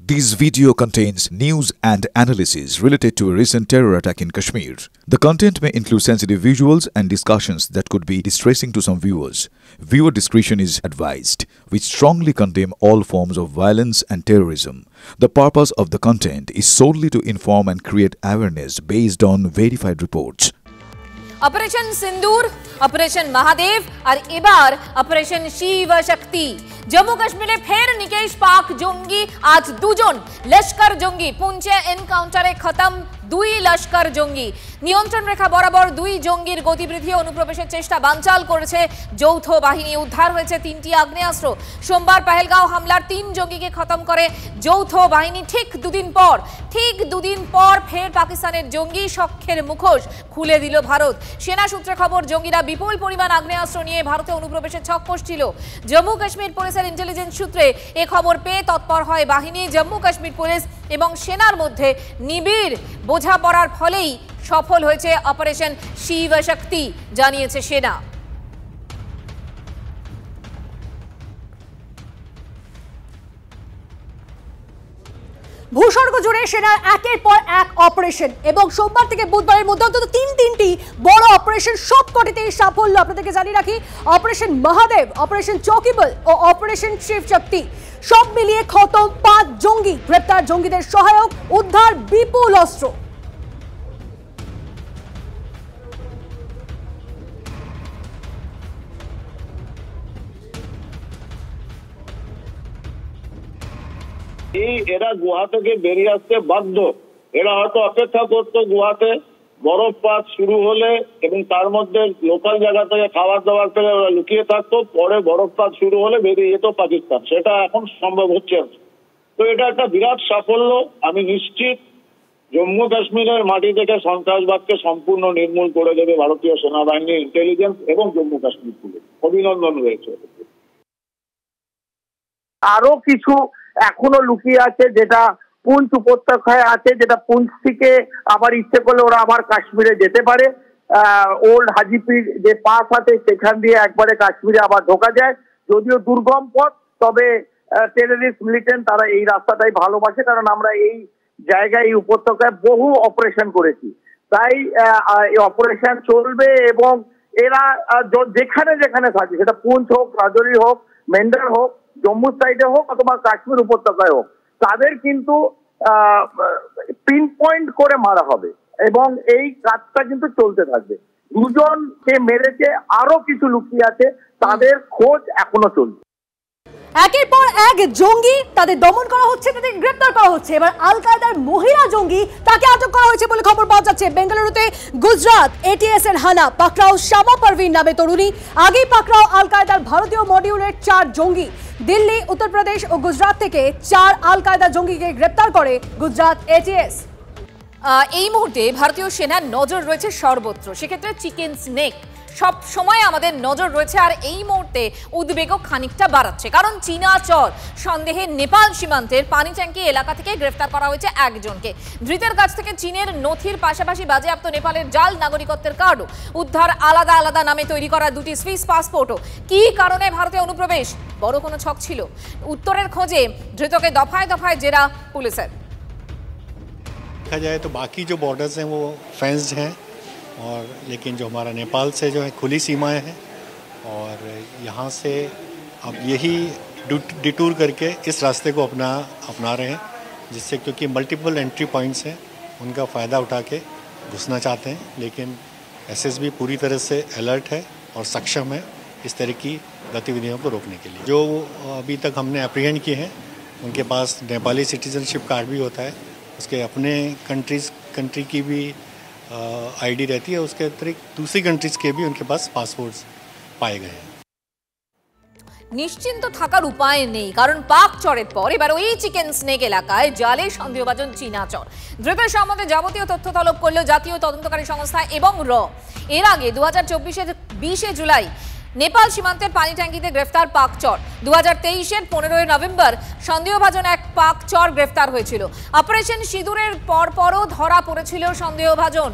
This video contains news and analysis related to a recent terror attack in Kashmir. The content may include sensitive visuals and discussions that could be distressing to some viewers. Viewer discretion is advised. We strongly condemn all forms of violence and terrorism. The purpose of the content is solely to inform and create awareness based on verified reports. Operation Sindoor, operation Mahadev और এবার operation Shiva শক্তি। জম্মু কাশ্মীরে ফের নিকেশ পাক জঙ্গি, আজ দুজন লস্কর জঙ্গি পুঞ্চে এনকাউন্টারে খতম দুই লস্কর জঙ্গি। নিয়ন্ত্রণ রেখা বরাবর দুই জঙ্গির গতিবিধি অনুপ্রবেশের চেষ্টা বানচাল করেছে যৌথ বাহিনী। উদ্ধার হয়েছে তিনটি আগ্নেয়াস্ত্র। সোমবার পহেলগাঁও হামলার তিন জঙ্গিকে খতম করে যৌথ বাহিনী। ঠিক দুদিন পর ফের পাকিস্তানের জঙ্গি শখের মুখোশ খুলে দিল ভারত। সেনা সূত্রে খবর, জঙ্গিরা বিপুল পরিমাণ আগ্নেয়াস্ত্র নিয়ে ভারতে অনুপ্রবেশের ছক কষছিল। জম্মু কাশ্মীর পুলিশের ইন্টেলিজেন্স সূত্রে এ খবর পেয়ে তৎপর হয় বাহিনী। জম্মু কাশ্মীর পুলিশ এবং সেনার মধ্যে নিবিড় বোঝাপড়ার ফলেই সফল হয়েছে অপারেশন শিব শক্তি, জানিয়েছে সেনা। ভূস্বর্গ জুড়ে সেনার একের পর এক অপারেশন এবং সোমবার থেকে বুধবারের মধ্যে অন্তত তিনটি বড় অপারেশন, সবকটিতেই সাফল্য। আপনাদেরকে জানিয়ে রাখি, অপারেশন মহাদেব, অপারেশন চৌকিবল ও অপারেশন শিব শক্তি সব মিলিয়ে খতম 5 জঙ্গি। গ্রেপ্তার জঙ্গিদের সহায়ক, উদ্ধার বিপুল অস্ত্র। এরা গুহা থেকে বেরিয়ে আসতে বাধ্য। এরা হয়তো অপেক্ষা করতো গুহাতে বরফপাত শুরু হলে এবং তার মধ্যে লোকাল জায়গা থেকে খাবার দাবার পেলে ওরা লুকিয়ে থাকতো, পরে বরফপাত শুরু হলে বেরিয়ে যেত পাকিস্তান। সেটা এখন সম্ভব হচ্ছে। তো এটা একটা বিরাট সাফল্য। আমি নিশ্চিত জম্মু কাশ্মীরের মাটি থেকে সন্ত্রাসবাদকে সম্পূর্ণ নির্মূল করে দেবে ভারতীয় সেনাবাহিনী, ইন্টেলিজেন্স এবং জম্মু কাশ্মীর পুলিশ। অভিনন্দন রয়েছে। আরো কিছু এখনো লুকিয়ে আছে, যেটা পুঞ্চ উপত্যকায় আছে, যেটা পুঞ্চ থেকে আবার ইচ্ছে করলে ওরা আবার কাশ্মীরে যেতে পারে। ওল্ড হাজিপির যে পাস আছে সেখান দিয়ে একবারে কাশ্মীরে আবার ঢোকা যায়। যদিও দুর্গম পথ, তবে টেররিস্ট মিলিটেন্ট তারা এই রাস্তাটাই ভালোবাসে, কারণ আমরা এই জায়গায় এই উপত্যকায় বহু অপারেশন করেছি। তাই এই অপারেশন চলবে এবং এরা যেখানে যেখানে থাকে, সেটা পুঞ্চ হোক, রাজৌরি হোক, মেন্ডার হোক, জম্মু সাইডে হোক অথবা কাশ্মীর উপত্যকায় হোক, তাদের কিন্তু পিন পয়েন্ট করে মারা হবে এবং এই কাজটা কিন্তু চলতে থাকবে। দুজনকে মেরেছে, আরো কিছু লুকিয়ে আছে, তাদের খোঁজ এখনো চলছে। একের পর এক জঙ্গি, তাদের দমন করা হচ্ছে, তাদের গ্রেপ্তার করা হচ্ছে। এবার আল কায়দার মহিলা জঙ্গি, তাকে আটক করা হয়েছে বলে খবর পাওয়া যাচ্ছে। বেঙ্গালুরুতে গুজরাট এটিএস এর হানা, পাকড়াও শামা পারভিন নামে তরুণী। আগেই পাকড়াও আল কায়দার ভারতীয় মডিউলের 4 জঙ্গি। দিল্লি, উত্তরপ্রদেশ ও গুজরাট থেকে 4 আল কায়দা জঙ্গিকে গ্রেপ্তার করে গুজরাট এটিএস। এই মুহূর্তে ভারতীয় সেনার নজর রয়েছে সর্বত্র, সেক্ষেত্রে চিকেন স্নেক সব সময় আমাদের নজর রয়েছে। আর এই মুহূর্তে উদ্বেগও খানিকটা বাড়াচ্ছে, কারণ চীনা চর সন্দেহে নেপাল সীমান্তের পানি ট্যাঙ্কি এলাকা থেকে গ্রেফতার করা হয়েছে একজনকে। ধৃতের কাছ থেকে চীনের নথির পাশাপাশি বাজেয়াপ্ত নেপালের জাল নাগরিকত্বের কার্ডও উদ্ধার। আলাদা আলাদা নামে তৈরি করা 2টি সুইস পাসপোর্টও। কি কারণে ভারতে অনুপ্রবেশ? বড় কোনো ছক ছিল? উত্তরের খোঁজে ধৃতকে দফায় দফায় জেরা পুলিশের। देखा जाए तो बाकी जो बॉर्डर्स हैं वो फेंस्ड हैं, और लेकिन जो हमारा नेपाल से जो है खुली सीमाएं हैं, और यहाँ से अब यही डिटूर करके इस रास्ते को अपना रहे हैं, जिससे क्योंकि मल्टीपल एंट्री पॉइंट्स हैं उनका फ़ायदा उठा के घुसना चाहते हैं। लेकिन एसएसबी पूरी तरह से अलर्ट है और सक्षम है इस तरह की गतिविधियों को रोकने के लिए। जो अभी तक हमने अप्रीहेंड किए हैं उनके पास नेपाली सिटीजनशिप कार्ड भी होता है, उसके अपने कंट्री की भी आईडी रहती है, उसके अतिरिक्त दूसरी कंट्रीज के भी उनके पास पासपोर्ट्स पाए गए हैं। নিশ্চিন্ত থাকার উপায় নেই, কারণ পাক চরের পর এবার ওই চিকেন স্নেক এলাকায় জালে সন্দেহভাজন চীনা চর। ধৃতের সম্বন্ধে যাবতীয় তথ্য তলব করল জাতীয় তদন্তকারী সংস্থা এবং এর আগে 2024-এর 20 জুলাই নেপাল সীমান্তের পানি ট্যাঙ্কিতে গ্রেফতার পাক চর। 2023-এর 15 নভেম্বর সন্দেহভাজন এক পাক চর গ্রেফতার হয়েছিল। অপারেশন সিঁদুরের পরপরও ধরা পড়েছিল সন্দেহভাজন।